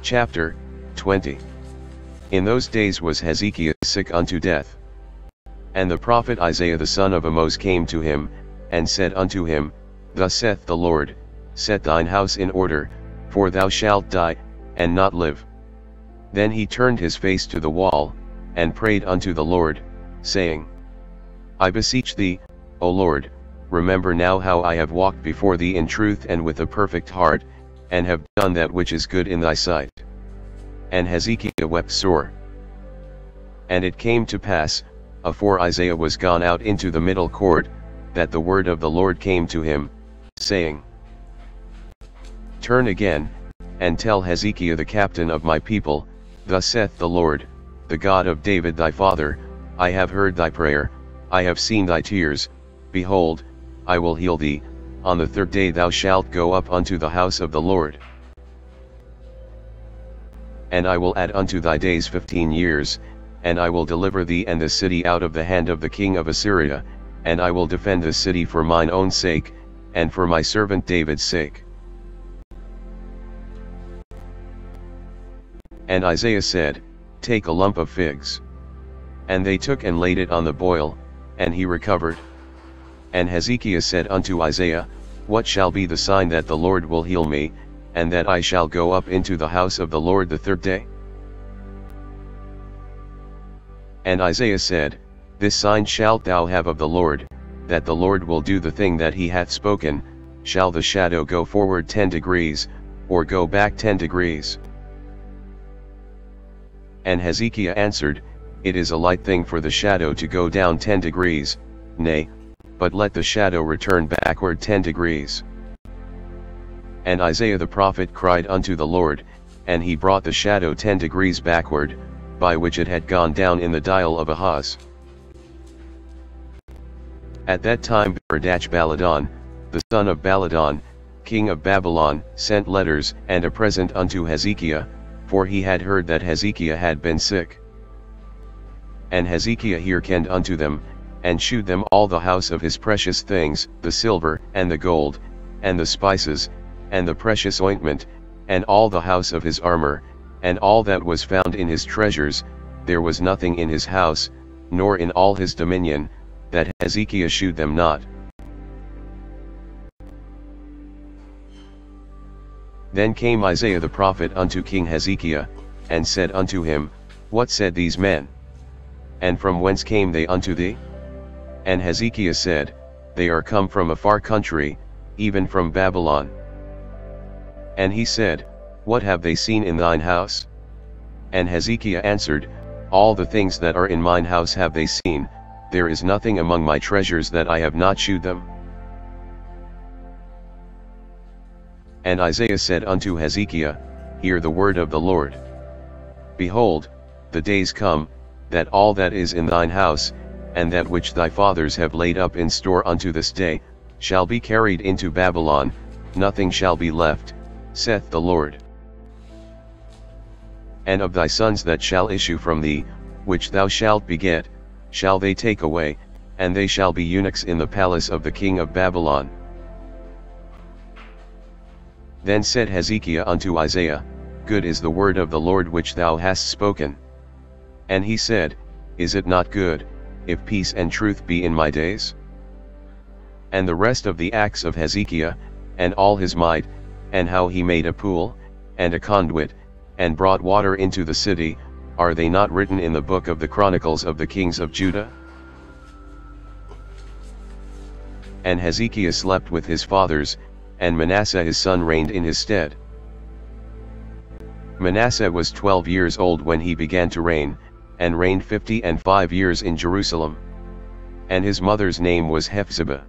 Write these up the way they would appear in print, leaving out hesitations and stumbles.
Chapter 20. In those days was Hezekiah sick unto death. And the prophet Isaiah the son of Amoz came to him, and said unto him, Thus saith the Lord, Set thine house in order, for thou shalt die, and not live. Then he turned his face to the wall, and prayed unto the Lord, saying, I beseech thee, O Lord, remember now how I have walked before thee in truth and with a perfect heart, and have done that which is good in thy sight. And Hezekiah wept sore. And it came to pass, afore Isaiah was gone out into the middle court, that the word of the Lord came to him, saying, Turn again, and tell Hezekiah the captain of my people, Thus saith the Lord, the God of David thy father, I have heard thy prayer, I have seen thy tears, behold, I will heal thee, on the third day thou shalt go up unto the house of the Lord. And I will add unto thy days 15 years, and I will deliver thee and the city out of the hand of the king of Assyria, and I will defend the city for mine own sake, and for my servant David's sake. And Isaiah said, Take a lump of figs. And they took and laid it on the boil, and he recovered. And Hezekiah said unto Isaiah, What shall be the sign that the Lord will heal me, and that I shall go up into the house of the Lord the third day? And Isaiah said, This sign shalt thou have of the Lord, that the Lord will do the thing that he hath spoken, shall the shadow go forward 10 degrees, or go back 10 degrees? And Hezekiah answered, It is a light thing for the shadow to go down 10 degrees, nay, but let the shadow return backward 10 degrees. And Isaiah the prophet cried unto the Lord, and he brought the shadow 10 degrees backward, by which it had gone down in the dial of Ahaz. At that time Baladan, the son of Baladan, king of Babylon, sent letters and a present unto Hezekiah, for he had heard that Hezekiah had been sick. And Hezekiah hearkened unto them, and shewed them all the house of his precious things, the silver, and the gold, and the spices, and the precious ointment, and all the house of his armor, and all that was found in his treasures. There was nothing in his house, nor in all his dominion, that Hezekiah shewed them not. Then came Isaiah the prophet unto King Hezekiah, and said unto him, What said these men? And from whence came they unto thee? And Hezekiah said, They are come from a far country, even from Babylon. And he said, What have they seen in thine house? And Hezekiah answered, All the things that are in mine house have they seen, there is nothing among my treasures that I have not shewed them. And Isaiah said unto Hezekiah, Hear the word of the Lord. Behold, the days come, that all that is in thine house, and that which thy fathers have laid up in store unto this day, shall be carried into Babylon, nothing shall be left, saith the Lord. And of thy sons that shall issue from thee, which thou shalt beget, shall they take away, and they shall be eunuchs in the palace of the king of Babylon. Then said Hezekiah unto Isaiah, Good is the word of the Lord which thou hast spoken. And he said, Is it not good, if peace and truth be in my days? And the rest of the acts of Hezekiah, and all his might, and how he made a pool, and a conduit, and brought water into the city, are they not written in the book of the Chronicles of the kings of Judah? And Hezekiah slept with his fathers, and Manasseh his son reigned in his stead. Manasseh was 12 years old when he began to reign, and reigned 55 years in Jerusalem. And his mother's name was Hephzibah.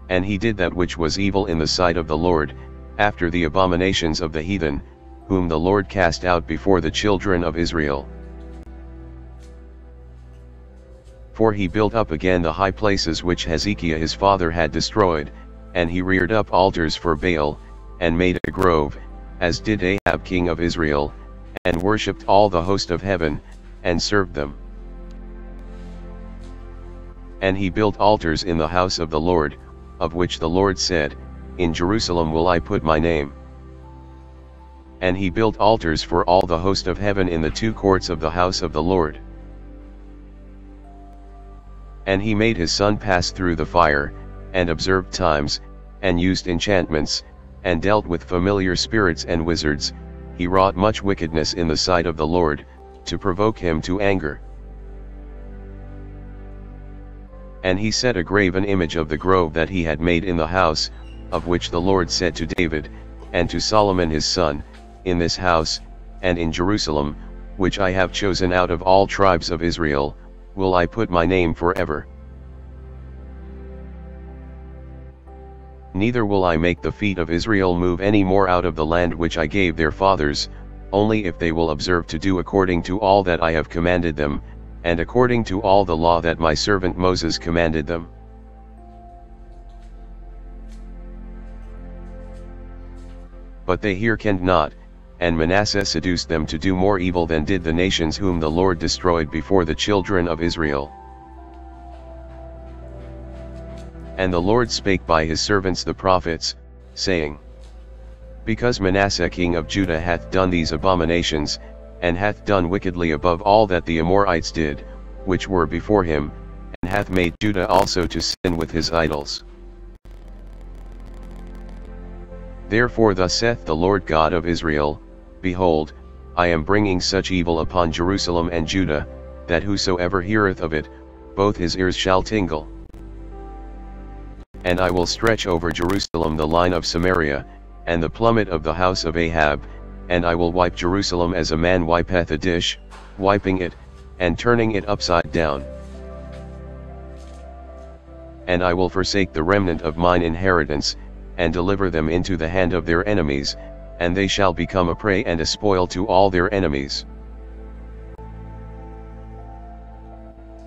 And he did that which was evil in the sight of the Lord, after the abominations of the heathen, whom the Lord cast out before the children of Israel. For he built up again the high places which Hezekiah his father had destroyed, and he reared up altars for Baal, and made a grove, as did Ahab king of Israel, and worshipped all the host of heaven, and served them. And he built altars in the house of the Lord, of which the Lord said, In Jerusalem will I put my name. And he built altars for all the host of heaven in the two courts of the house of the Lord. And he made his son pass through the fire, and observed times, and used enchantments, and dealt with familiar spirits and wizards. He wrought much wickedness in the sight of the Lord, to provoke him to anger. And he set a graven image of the grove that he had made in the house, of which the Lord said to David, and to Solomon his son, in this house, and in Jerusalem, which I have chosen out of all tribes of Israel, will I put my name forever. Neither will I make the feet of Israel move any more out of the land which I gave their fathers, only if they will observe to do according to all that I have commanded them, and according to all the law that my servant Moses commanded them. But they hearkened not, and Manasseh seduced them to do more evil than did the nations whom the Lord destroyed before the children of Israel. And the Lord spake by his servants the prophets, saying, Because Manasseh king of Judah hath done these abominations, and hath done wickedly above all that the Amorites did, which were before him, and hath made Judah also to sin with his idols. Therefore thus saith the Lord God of Israel, Behold, I am bringing such evil upon Jerusalem and Judah, that whosoever heareth of it, both his ears shall tingle. And I will stretch over Jerusalem the line of Samaria, and the plummet of the house of Ahab, and I will wipe Jerusalem as a man wipeth a dish, wiping it, and turning it upside down. And I will forsake the remnant of mine inheritance, and deliver them into the hand of their enemies, and they shall become a prey and a spoil to all their enemies.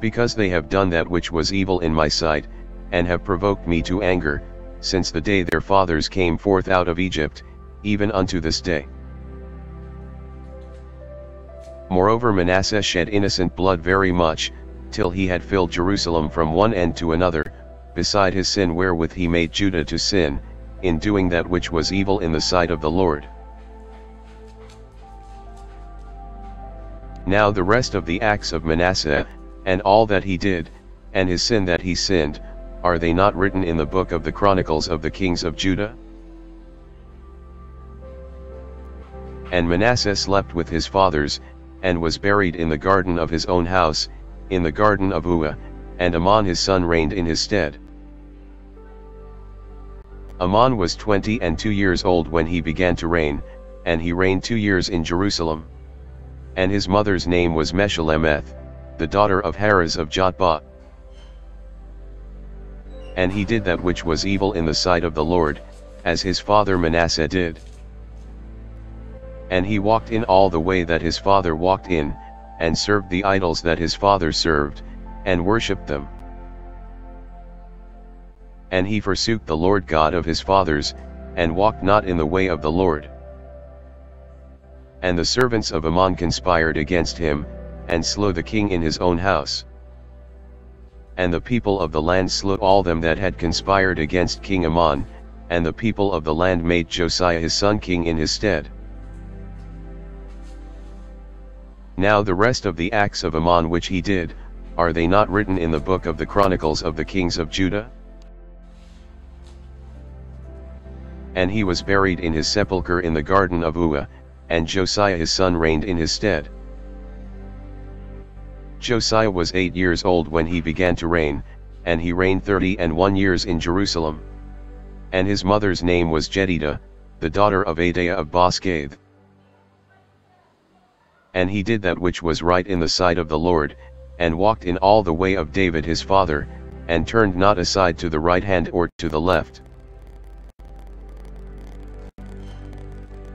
Because they have done that which was evil in my sight, and have provoked me to anger, since the day their fathers came forth out of Egypt, even unto this day. Moreover Manasseh shed innocent blood very much, till he had filled Jerusalem from one end to another, beside his sin wherewith he made Judah to sin, in doing that which was evil in the sight of the Lord. Now the rest of the acts of Manasseh, and all that he did, and his sin that he sinned, are they not written in the book of the Chronicles of the kings of Judah? And Manasseh slept with his fathers, and was buried in the garden of his own house, in the garden of Uah, and Amon his son reigned in his stead. Amon was 22 years old when he began to reign, and he reigned 2 years in Jerusalem. And his mother's name was Meshullemeth, the daughter of Haraz of Jotbah. And he did that which was evil in the sight of the Lord, as his father Manasseh did. And he walked in all the way that his father walked in, and served the idols that his father served, and worshipped them. And he forsook the Lord God of his fathers, and walked not in the way of the Lord. And the servants of Amon conspired against him, and slew the king in his own house. And the people of the land slew all them that had conspired against King Amon, and the people of the land made Josiah his son king in his stead. Now the rest of the acts of Amon which he did, are they not written in the book of the Chronicles of the kings of Judah? And he was buried in his sepulchre in the garden of Uah, and Josiah his son reigned in his stead. Josiah was 8 years old when he began to reign, and he reigned 31 years in Jerusalem. And his mother's name was Jedidah, the daughter of Adaiah of Boscath. And he did that which was right in the sight of the Lord, and walked in all the way of David his father, and turned not aside to the right hand or to the left.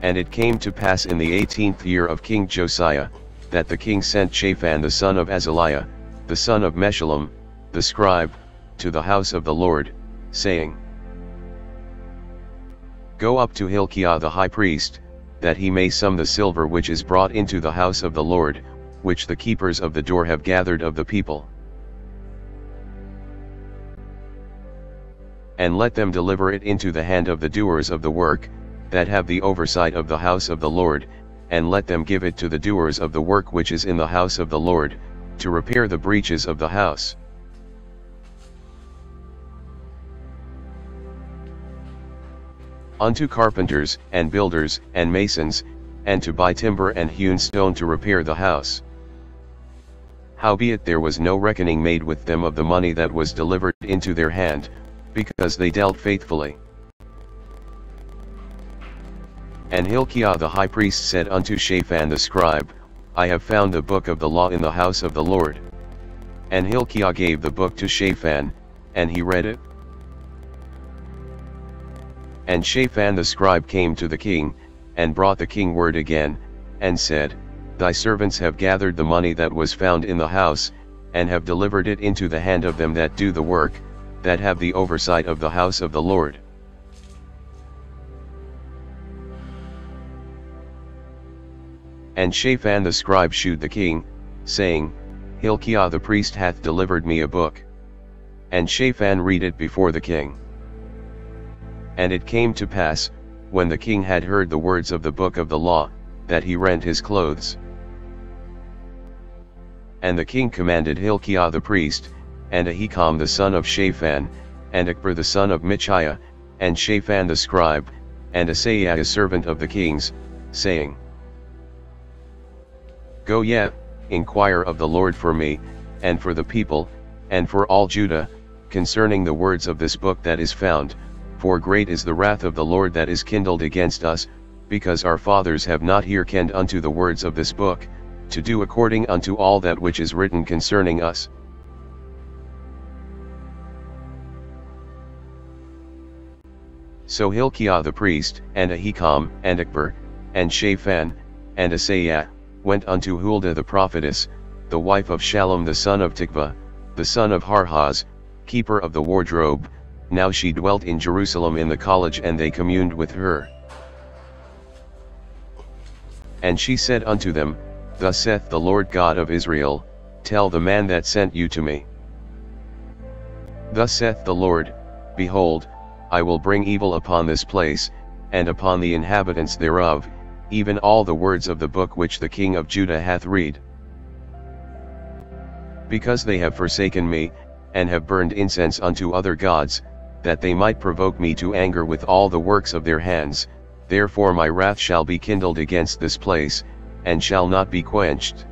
And it came to pass in the 18th year of King Josiah, that the king sent Shaphan the son of Azaliah, the son of Meshullam, the scribe, to the house of the Lord, saying, Go up to Hilkiah the high priest, that he may sum the silver which is brought into the house of the Lord, which the keepers of the door have gathered of the people. And let them deliver it into the hand of the doers of the work, that have the oversight of the house of the Lord, and let them give it to the doers of the work which is in the house of the Lord, to repair the breaches of the house. Unto carpenters, and builders, and masons, and to buy timber and hewn stone to repair the house. Howbeit there was no reckoning made with them of the money that was delivered into their hand, because they dealt faithfully. And Hilkiah the high priest said unto Shaphan the scribe, I have found the book of the law in the house of the Lord. And Hilkiah gave the book to Shaphan, and he read it. And Shaphan the scribe came to the king, and brought the king word again, and said, Thy servants have gathered the money that was found in the house, and have delivered it into the hand of them that do the work, that have the oversight of the house of the Lord. And Shaphan the scribe shewed the king, saying, Hilkiah the priest hath delivered me a book. And Shaphan read it before the king. And it came to pass, when the king had heard the words of the book of the law, that he rent his clothes. And the king commanded Hilkiah the priest, and Ahikam the son of Shaphan, and Akbar the son of Michaiah, and Shaphan the scribe, and Asaiah a servant of the king's, saying, Go ye, inquire of the Lord for me, and for the people, and for all Judah, concerning the words of this book that is found, for great is the wrath of the Lord that is kindled against us, because our fathers have not hearkened unto the words of this book, to do according unto all that which is written concerning us. So Hilkiah the priest, and Ahikam, and Akbar, and Shaphan, and Asaiah, went unto Huldah the prophetess, the wife of Shallum the son of Tikvah, the son of Harhaz, keeper of the wardrobe. Now she dwelt in Jerusalem in the college, and they communed with her. And she said unto them, Thus saith the Lord God of Israel, Tell the man that sent you to me. Thus saith the Lord, Behold, I will bring evil upon this place, and upon the inhabitants thereof, even all the words of the book which the king of Judah hath read. Because they have forsaken me, and have burned incense unto other gods, that they might provoke me to anger with all the works of their hands, therefore my wrath shall be kindled against this place, and shall not be quenched.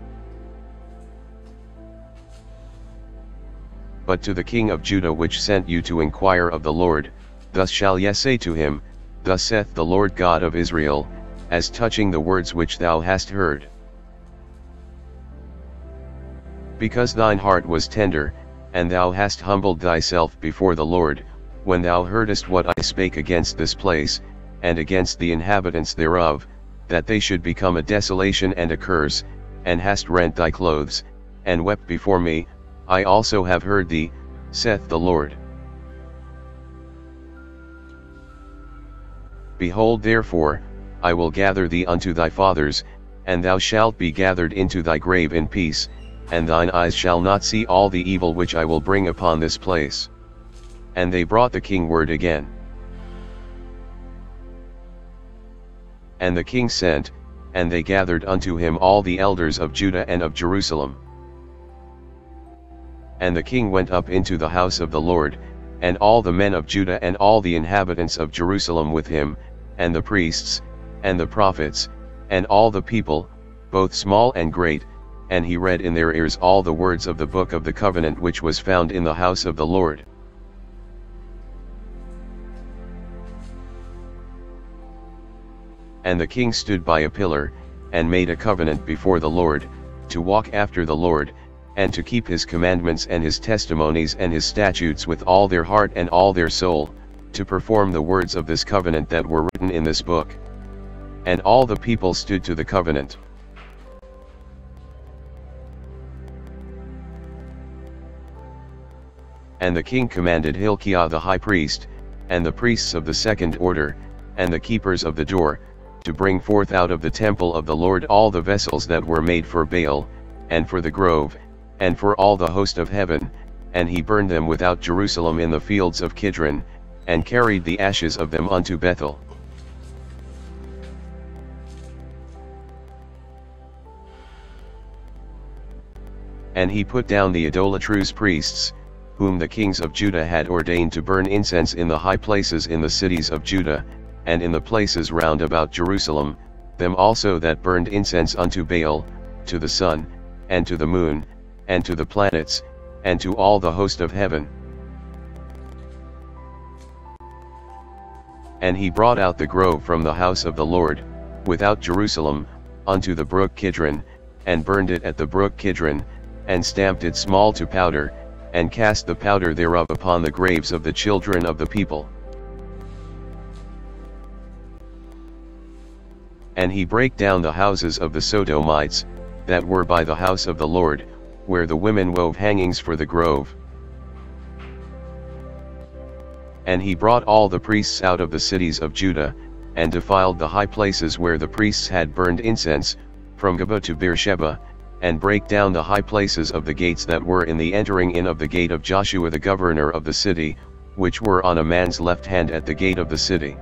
But to the king of Judah which sent you to inquire of the Lord, thus shall ye say to him, Thus saith the Lord God of Israel, as touching the words which thou hast heard. Because thine heart was tender, and thou hast humbled thyself before the Lord, when thou heardest what I spake against this place, and against the inhabitants thereof, that they should become a desolation and a curse, and hast rent thy clothes, and wept before me, I also have heard thee, saith the Lord. Behold therefore, I will gather thee unto thy fathers, and thou shalt be gathered into thy grave in peace, and thine eyes shall not see all the evil which I will bring upon this place. And they brought the king word again. And the king sent, and they gathered unto him all the elders of Judah and of Jerusalem. And the king went up into the house of the Lord, and all the men of Judah and all the inhabitants of Jerusalem with him, and the priests, and the prophets, and all the people, both small and great, and he read in their ears all the words of the book of the covenant which was found in the house of the Lord. And the king stood by a pillar, and made a covenant before the Lord, to walk after the Lord, and to keep his commandments and his testimonies and his statutes with all their heart and all their soul, to perform the words of this covenant that were written in this book. And all the people stood to the covenant. And the king commanded Hilkiah the high priest, and the priests of the second order, and the keepers of the door, to bring forth out of the temple of the Lord all the vessels that were made for Baal, and for the grove, and for all the host of heaven, and he burned them without Jerusalem in the fields of Kidron, and carried the ashes of them unto Bethel. And he put down the idolatrous priests, whom the kings of Judah had ordained to burn incense in the high places in the cities of Judah, and in the places round about Jerusalem, them also that burned incense unto Baal, to the sun, and to the moon, and to the planets, and to all the host of heaven. And he brought out the grove from the house of the Lord, without Jerusalem, unto the brook Kidron, and burned it at the brook Kidron, and stamped it small to powder, and cast the powder thereof upon the graves of the children of the people. And he brake down the houses of the Sodomites, that were by the house of the Lord, where the women wove hangings for the grove. And he brought all the priests out of the cities of Judah, and defiled the high places where the priests had burned incense, from Geba to Beersheba, and brake down the high places of the gates that were in the entering in of the gate of Joshua the governor of the city, which were on a man's left hand at the gate of the city.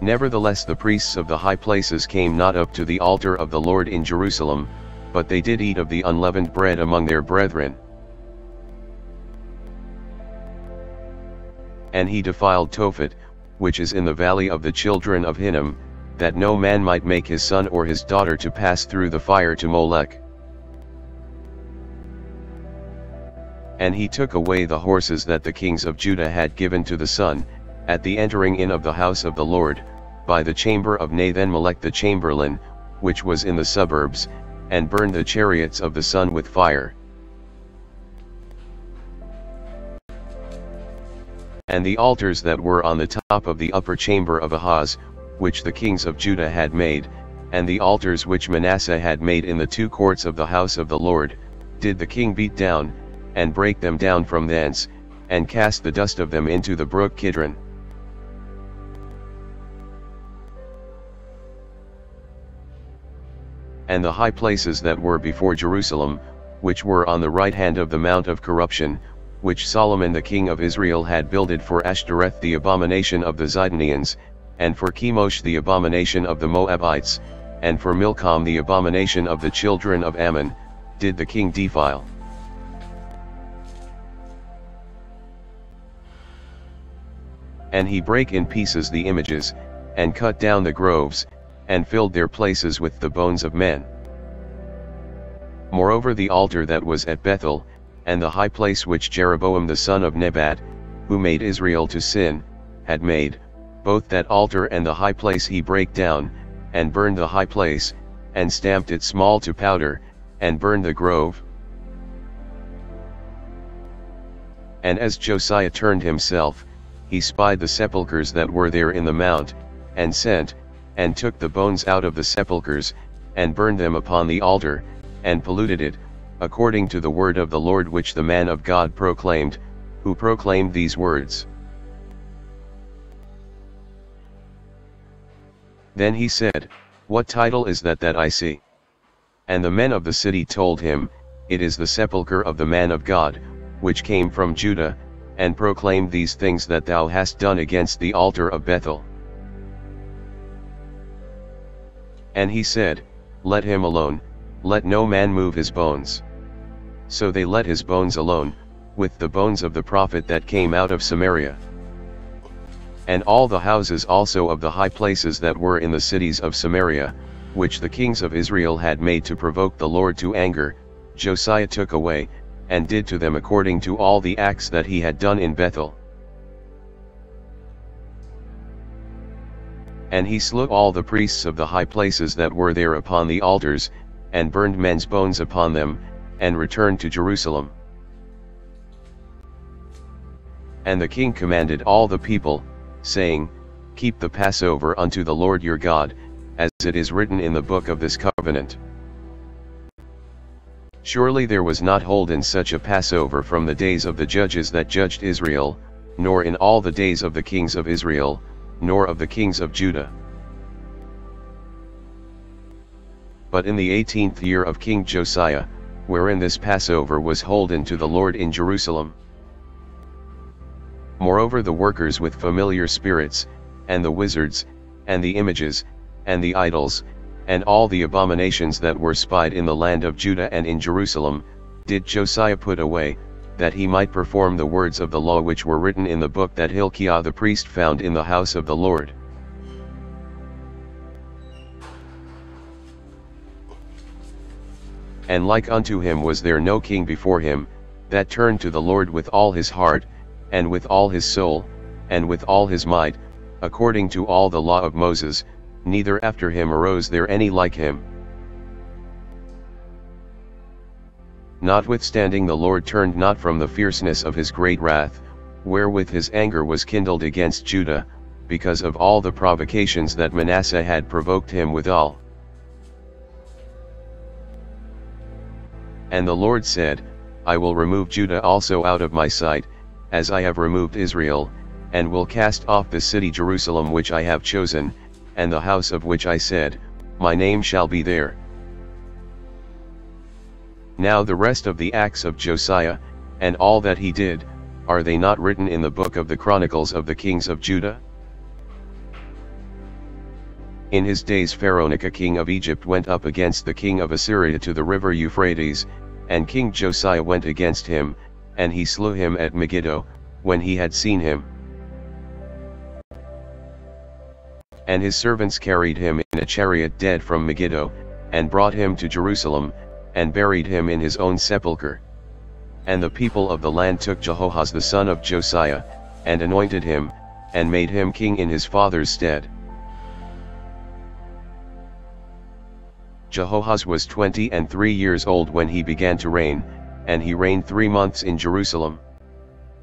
Nevertheless the priests of the high places came not up to the altar of the Lord in Jerusalem, but they did eat of the unleavened bread among their brethren. And he defiled Tophet, which is in the valley of the children of Hinnom, that no man might make his son or his daughter to pass through the fire to Molech. And he took away the horses that the kings of Judah had given to the sun, at the entering in of the house of the Lord, by the chamber of Nathan-Melech the chamberlain, which was in the suburbs, and burned the chariots of the sun with fire. And the altars that were on the top of the upper chamber of Ahaz, which the kings of Judah had made, and the altars which Manasseh had made in the two courts of the house of the Lord, did the king beat down, and break them down from thence, and cast the dust of them into the brook Kidron. And the high places that were before Jerusalem, which were on the right hand of the mount of corruption, which Solomon the king of Israel had builded for Ashtoreth the abomination of the Zidonians, and for Chemosh the abomination of the Moabites, and for Milcom the abomination of the children of Ammon, did the king defile. And he brake in pieces the images, and cut down the groves, and filled their places with the bones of men. Moreover the altar that was at Bethel, and the high place which Jeroboam the son of Nebat, who made Israel to sin, had made, both that altar and the high place he brake down, and burned the high place, and stamped it small to powder, and burned the grove. And as Josiah turned himself, he spied the sepulchres that were there in the mount, and sent, and took the bones out of the sepulchres, and burned them upon the altar, and polluted it, according to the word of the Lord which the man of God proclaimed, who proclaimed these words. Then he said, What title is that I see? And the men of the city told him, It is the sepulchre of the man of God, which came from Judah, and proclaimed these things that thou hast done against the altar of Bethel. And he said, Let him alone, let no man move his bones. So they let his bones alone, with the bones of the prophet that came out of Samaria. And all the houses also of the high places that were in the cities of Samaria, which the kings of Israel had made to provoke the Lord to anger, Josiah took away, and did to them according to all the acts that he had done in Bethel. And he slew all the priests of the high places that were there upon the altars, and burned men's bones upon them, and returned to Jerusalem. And the king commanded all the people, saying, Keep the Passover unto the Lord your God, as it is written in the book of this covenant. Surely there was not holden such a Passover from the days of the judges that judged Israel, nor in all the days of the kings of Israel, nor of the kings of Judah. But in the 18th year of King Josiah, wherein this Passover was holden to the Lord in Jerusalem. Moreover the workers with familiar spirits, and the wizards, and the images, and the idols, and all the abominations that were spied in the land of Judah and in Jerusalem, did Josiah put away, that he might perform the words of the law which were written in the book that Hilkiah the priest found in the house of the Lord. And like unto him was there no king before him, that turned to the Lord with all his heart, and with all his soul, and with all his might, according to all the law of Moses, neither after him arose there any like him. Notwithstanding the Lord turned not from the fierceness of his great wrath, wherewith his anger was kindled against Judah, because of all the provocations that Manasseh had provoked him withal. And the Lord said, I will remove Judah also out of my sight, as I have removed Israel, and will cast off the city Jerusalem which I have chosen, and the house of which I said, my name shall be there. Now the rest of the acts of Josiah, and all that he did, are they not written in the book of the Chronicles of the kings of Judah? In his days Pharaoh-Nechoh king of Egypt went up against the king of Assyria to the river Euphrates, and King Josiah went against him, and he slew him at Megiddo, when he had seen him. And his servants carried him in a chariot dead from Megiddo, and brought him to Jerusalem, and buried him in his own sepulchre. And the people of the land took Jehoahaz the son of Josiah, and anointed him, and made him king in his father's stead. Jehoahaz was 23 years old when he began to reign, and he reigned 3 months in Jerusalem.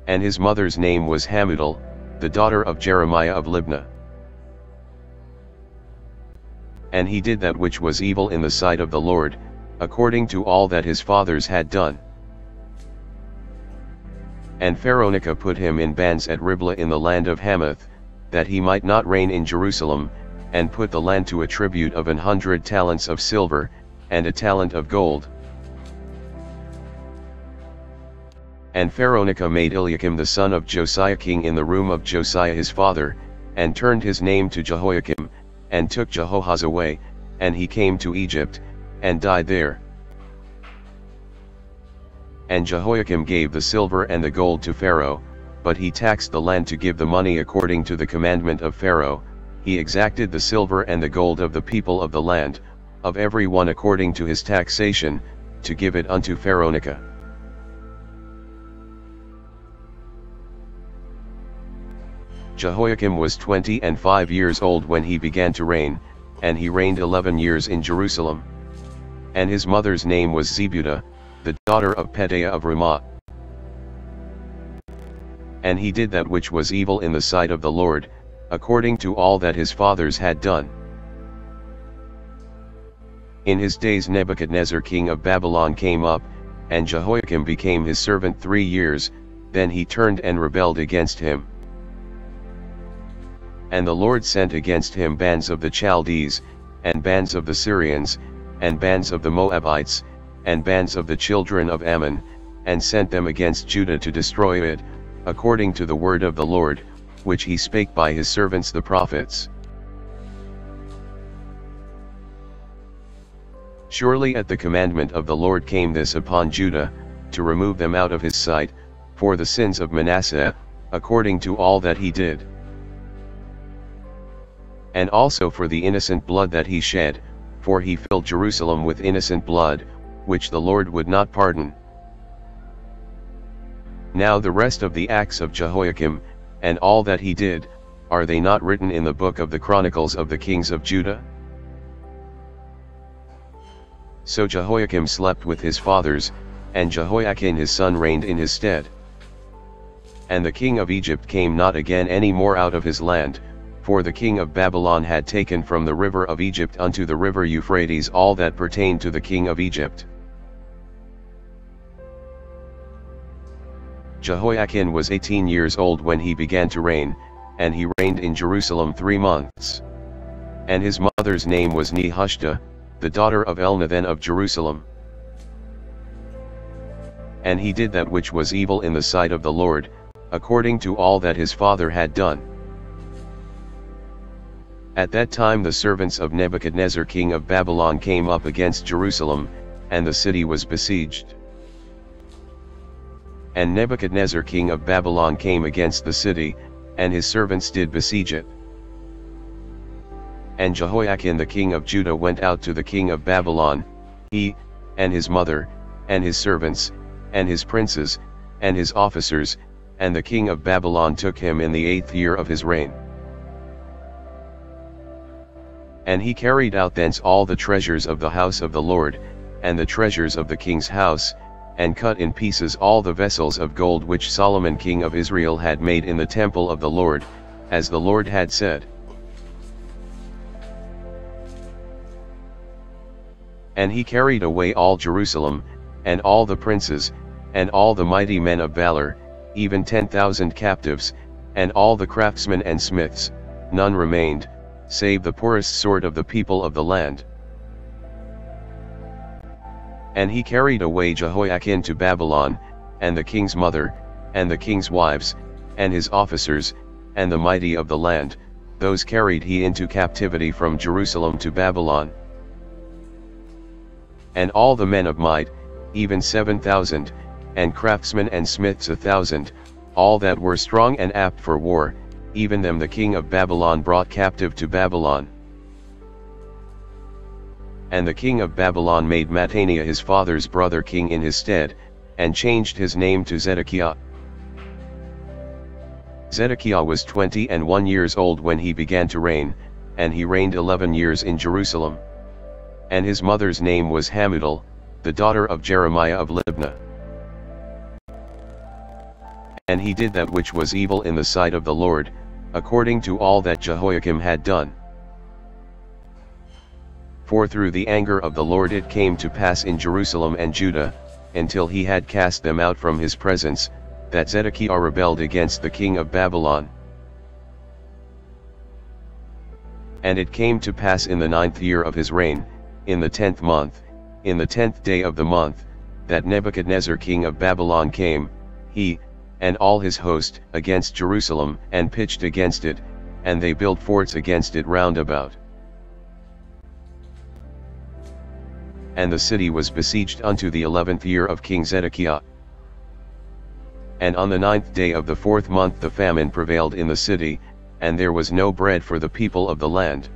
And his mother's name was Hamutal, the daughter of Jeremiah of Libnah. And he did that which was evil in the sight of the Lord, according to all that his fathers had done. And Pharaoh-Nechoh put him in bands at Riblah in the land of Hamath, that he might not reign in Jerusalem, and put the land to a tribute of 100 talents of silver, and a talent of gold. And Pharaoh-Nechoh made Eliakim the son of Josiah king in the room of Josiah his father, and turned his name to Jehoiakim, and took Jehoahaz away, and he came to Egypt, and died there. And Jehoiakim gave the silver and the gold to Pharaoh, but he taxed the land to give the money according to the commandment of Pharaoh. He exacted the silver and the gold of the people of the land, of every one according to his taxation, to give it unto Pharaoh-Nechoh. Jehoiakim was 25 years old when he began to reign, and he reigned 11 years in Jerusalem. And his mother's name was Zebudah, the daughter of Pedaiah of Ramah. And he did that which was evil in the sight of the Lord, according to all that his fathers had done. In his days Nebuchadnezzar king of Babylon came up, and Jehoiakim became his servant 3 years, then he turned and rebelled against him. And the Lord sent against him bands of the Chaldees, and bands of the Syrians, and bands of the Moabites, and bands of the children of Ammon, and sent them against Judah to destroy it, according to the word of the Lord, which he spake by his servants the prophets. Surely at the commandment of the Lord came this upon Judah, to remove them out of his sight, for the sins of Manasseh, according to all that he did. And also for the innocent blood that he shed, for he filled Jerusalem with innocent blood, which the Lord would not pardon. Now the rest of the acts of Jehoiakim, and all that he did, are they not written in the book of the Chronicles of the kings of Judah? So Jehoiakim slept with his fathers, and Jehoiachin his son reigned in his stead. And the king of Egypt came not again any more out of his land, for the king of Babylon had taken from the river of Egypt unto the river Euphrates all that pertained to the king of Egypt. Jehoiachin was 18 years old when he began to reign, and he reigned in Jerusalem 3 months. And his mother's name was Nehushta, the daughter of Elnathan of Jerusalem. And he did that which was evil in the sight of the Lord, according to all that his father had done. At that time the servants of Nebuchadnezzar king of Babylon came up against Jerusalem, and the city was besieged. And Nebuchadnezzar king of Babylon came against the city, and his servants did besiege it. And Jehoiakim the king of Judah went out to the king of Babylon, he, and his mother, and his servants, and his princes, and his officers, and the king of Babylon took him in the 8th year of his reign. And he carried out thence all the treasures of the house of the Lord, and the treasures of the king's house, and cut in pieces all the vessels of gold which Solomon king of Israel had made in the temple of the Lord, as the Lord had said. And he carried away all Jerusalem, and all the princes, and all the mighty men of valor, even 10,000 captives, and all the craftsmen and smiths, none remained, save the poorest sort of the people of the land. And he carried away Jehoiakim to Babylon, and the king's mother, and the king's wives, and his officers, and the mighty of the land, those carried he into captivity from Jerusalem to Babylon. And all the men of might, even 7,000, and craftsmen and smiths 1,000, all that were strong and apt for war, even them the king of Babylon brought captive to Babylon. And the king of Babylon made Mattaniah his father's brother king in his stead, and changed his name to Zedekiah. Zedekiah was 21 years old when he began to reign, and he reigned 11 years in Jerusalem. And his mother's name was Hamudal, the daughter of Jeremiah of Libnah. And he did that which was evil in the sight of the Lord, according to all that Jehoiakim had done. For through the anger of the Lord it came to pass in Jerusalem and Judah, until he had cast them out from his presence, that Zedekiah rebelled against the king of Babylon. And it came to pass in the 9th year of his reign, in the 10th month, in the 10th day of the month, that Nebuchadnezzar king of Babylon came, he, and all his host, against Jerusalem, and pitched against it, and they built forts against it round about. And the city was besieged unto the 11th year of King Zedekiah. And on the 9th day of the 4th month the famine prevailed in the city, and there was no bread for the people of the land.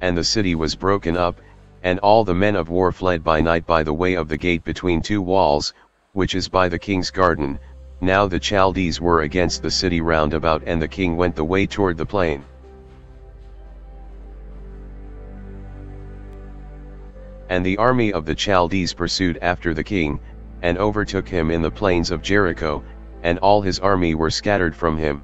And the city was broken up, and all the men of war fled by night by the way of the gate between two walls, which is by the king's garden. Now the Chaldees were against the city round about, and the king went the way toward the plain. And the army of the Chaldees pursued after the king, and overtook him in the plains of Jericho, and all his army were scattered from him.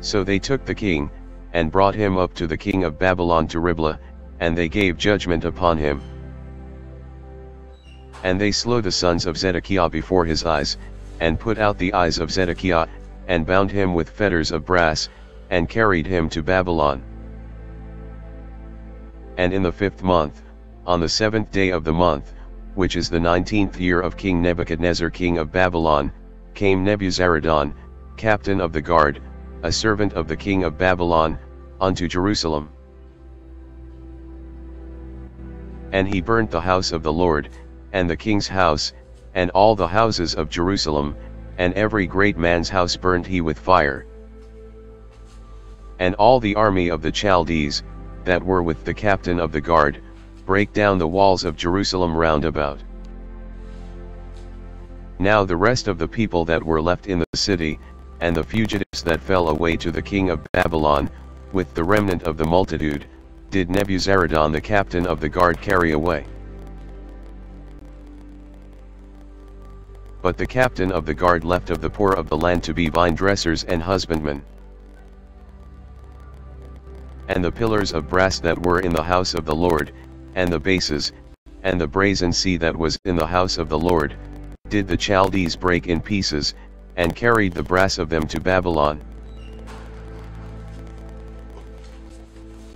So they took the king, and brought him up to the king of Babylon to Riblah, and they gave judgment upon him. And they slew the sons of Zedekiah before his eyes, and put out the eyes of Zedekiah, and bound him with fetters of brass, and carried him to Babylon. And in the 5th month, on the 7th day of the month, which is the 19th year of King Nebuchadnezzar king of Babylon, came Nebuzaradan, captain of the guard, a servant of the king of Babylon, unto Jerusalem. And he burnt the house of the Lord, and the king's house, and all the houses of Jerusalem, and every great man's house burnt he with fire. And all the army of the Chaldees, that were with the captain of the guard, brake down the walls of Jerusalem round about. Now the rest of the people that were left in the city, and the fugitives that fell away to the king of Babylon, with the remnant of the multitude, did Nebuzaradan the captain of the guard carry away. But the captain of the guard left of the poor of the land to be vine dressers and husbandmen. And the pillars of brass that were in the house of the Lord, and the bases, and the brazen sea that was in the house of the Lord, did the Chaldees break in pieces, and carried the brass of them to Babylon.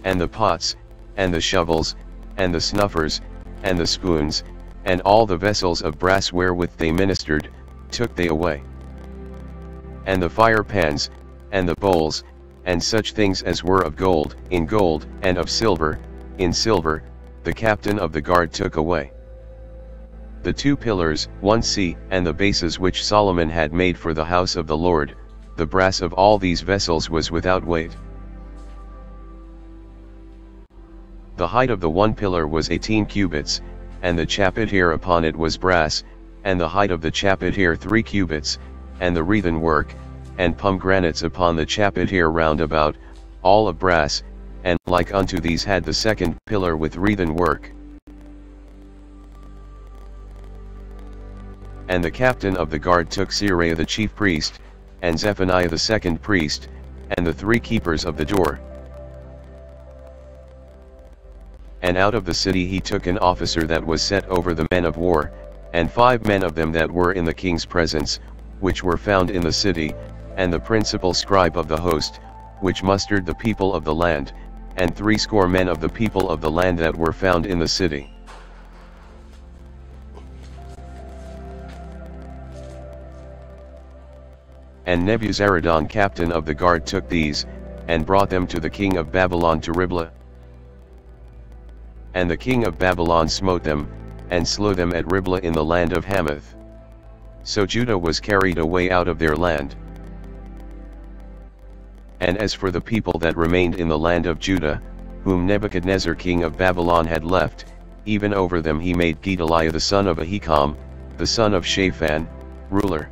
And the pots, and the shovels, and the snuffers, and the spoons, and all the vessels of brass wherewith they ministered, took they away. and the fire pans, and the bowls, and such things as were of gold, in gold, and of silver, in silver, the captain of the guard took away. The 2 pillars, 1c, and the bases which Solomon had made for the house of the Lord, the brass of all these vessels was without weight. The height of the 1 pillar was 18 cubits, and the chapit here upon it was brass, and the height of the chapit here 3 cubits, and the wreathen work, and pomegranates upon the chapit here round about, all of brass, and like unto these had the 2nd pillar with wreathen work. And the captain of the guard took Seraiah the chief priest, and Zephaniah the 2nd priest, and the 3 keepers of the door. And out of the city he took an officer that was set over the men of war, and 5 men of them that were in the king's presence, which were found in the city, and the principal scribe of the host, which mustered the people of the land, and 60 men of the people of the land that were found in the city. And Nebuzaradan captain of the guard took these, and brought them to the king of Babylon to Riblah. And the king of Babylon smote them, and slew them at Riblah in the land of Hamath. So Judah was carried away out of their land. And as for the people that remained in the land of Judah, whom Nebuchadnezzar king of Babylon had left, even over them he made Gedaliah the son of Ahikam, the son of Shaphan, ruler.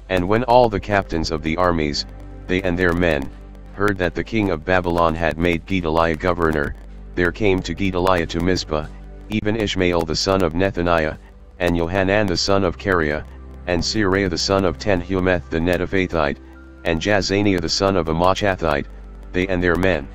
And when all the captains of the armies, they and their men, heard that the king of Babylon had made Gedaliah governor, there came to Gedaliah to Mizpah, even Ishmael the son of Nethaniah, and Johanan the son of Kareah, and Seraiah the son of Tanhumeth the Netophathite, and Jazaniah the son of Amachathite, they and their men.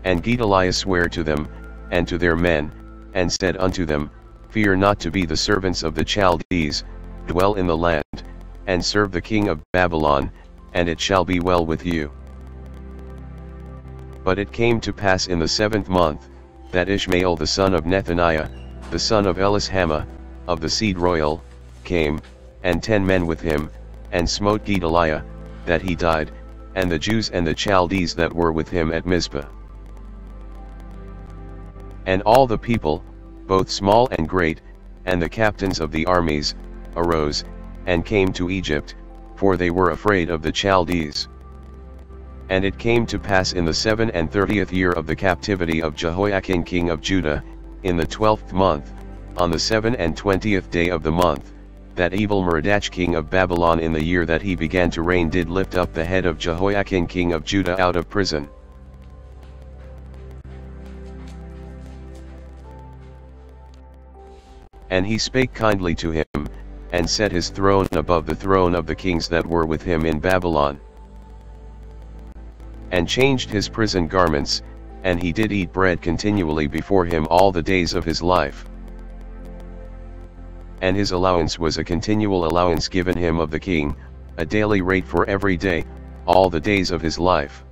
And Gedaliah sware to them, and to their men, and said unto them, Fear not to be the servants of the Chaldees, dwell in the land, and serve the king of Babylon, and it shall be well with you. But it came to pass in the 7th month, that Ishmael the son of Nethaniah, the son of Elishama, of the seed royal, came, and 10 men with him, and smote Gedaliah, that he died, and the Jews and the Chaldees that were with him at Mizpah. And all the people, both small and great, and the captains of the armies, arose, and came to Egypt, for they were afraid of the Chaldees. And it came to pass in the 37th year of the captivity of Jehoiakim king of Judah, in the 12th month, on the 27th day of the month, that Evil-Merodach king of Babylon in the year that he began to reign did lift up the head of Jehoiakim king of Judah out of prison. And he spake kindly to him, and set his throne above the throne of the kings that were with him in Babylon. And changed his prison garments, and he did eat bread continually before him all the days of his life. And his allowance was a continual allowance given him of the king, a daily rate for every day, all the days of his life.